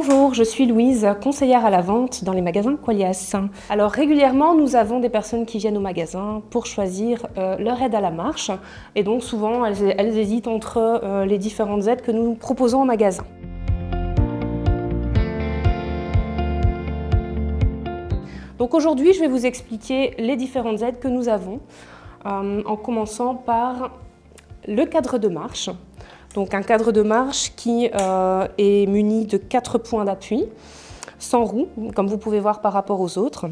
Bonjour, je suis Louise, conseillère à la vente dans les magasins Qualias. Alors régulièrement, nous avons des personnes qui viennent au magasin pour choisir leur aide à la marche et donc souvent elles hésitent entre les différentes aides que nous proposons au magasin. Donc aujourd'hui, je vais vous expliquer les différentes aides que nous avons en commençant par le cadre de marche. Donc un cadre de marche qui est muni de 4 points d'appui, sans roue, comme vous pouvez voir par rapport aux autres.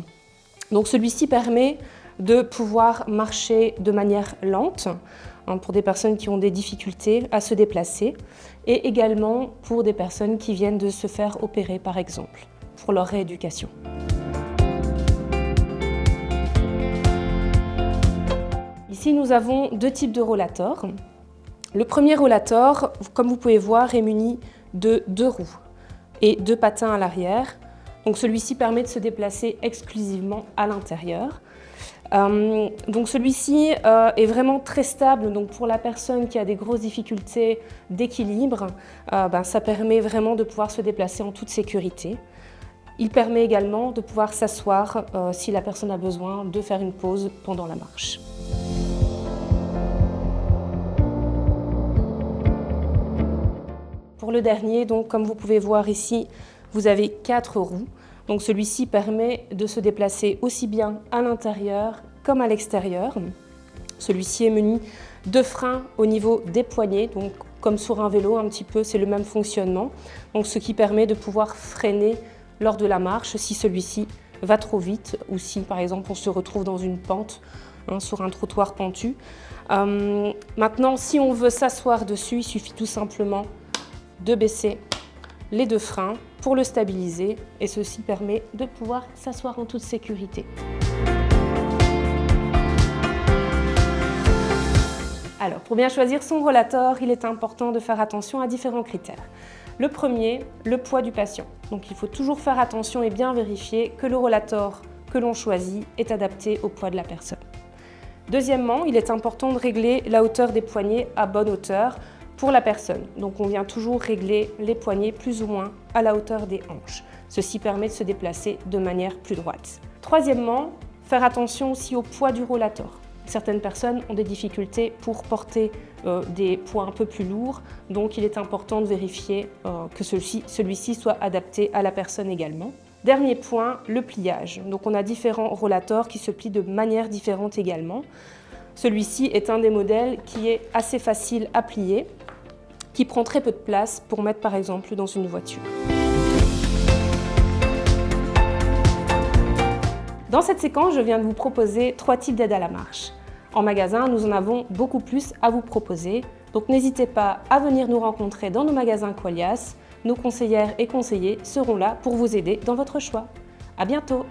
Donc celui-ci permet de pouvoir marcher de manière lente, pour des personnes qui ont des difficultés à se déplacer, et également pour des personnes qui viennent de se faire opérer par exemple, pour leur rééducation. Ici nous avons deux types de rollators. Le premier rollator, comme vous pouvez voir, est muni de 2 roues et 2 patins à l'arrière. Donc celui-ci permet de se déplacer exclusivement à l'intérieur. Donc celui-ci est vraiment très stable. Donc pour la personne qui a des grosses difficultés d'équilibre, ça permet vraiment de pouvoir se déplacer en toute sécurité. Il permet également de pouvoir s'asseoir si la personne a besoin de faire une pause pendant la marche. Pour le dernier, donc, comme vous pouvez voir ici, vous avez 4 roues. Donc celui-ci permet de se déplacer aussi bien à l'intérieur comme à l'extérieur. Celui-ci est muni de freins au niveau des poignets, donc comme sur un vélo un petit peu, c'est le même fonctionnement. Donc ce qui permet de pouvoir freiner lors de la marche si celui-ci va trop vite ou si par exemple on se retrouve dans une pente, sur un trottoir pentu. Maintenant, si on veut s'asseoir dessus, il suffit tout simplement de baisser les 2 freins pour le stabiliser et ceci permet de pouvoir s'asseoir en toute sécurité. Alors, pour bien choisir son rollator, il est important de faire attention à différents critères. Le premier, le poids du patient. Donc il faut toujours faire attention et bien vérifier que le rollator que l'on choisit est adapté au poids de la personne. Deuxièmement, il est important de régler la hauteur des poignets à bonne hauteur pour la personne. Donc on vient toujours régler les poignets plus ou moins à la hauteur des hanches. Ceci permet de se déplacer de manière plus droite. Troisièmement, faire attention aussi au poids du rollator. Certaines personnes ont des difficultés pour porter des poids un peu plus lourds, donc il est important de vérifier que celui-ci soit adapté à la personne également. Dernier point, le pliage. Donc on a différents rollators qui se plient de manière différente également. Celui-ci est un des modèles qui est assez facile à plier, qui prend très peu de place pour mettre par exemple dans une voiture. Dans cette séquence, je viens de vous proposer 3 types d'aides à la marche. En magasin, nous en avons beaucoup plus à vous proposer, donc n'hésitez pas à venir nous rencontrer dans nos magasins Qualias. Nos conseillères et conseillers seront là pour vous aider dans votre choix. À bientôt!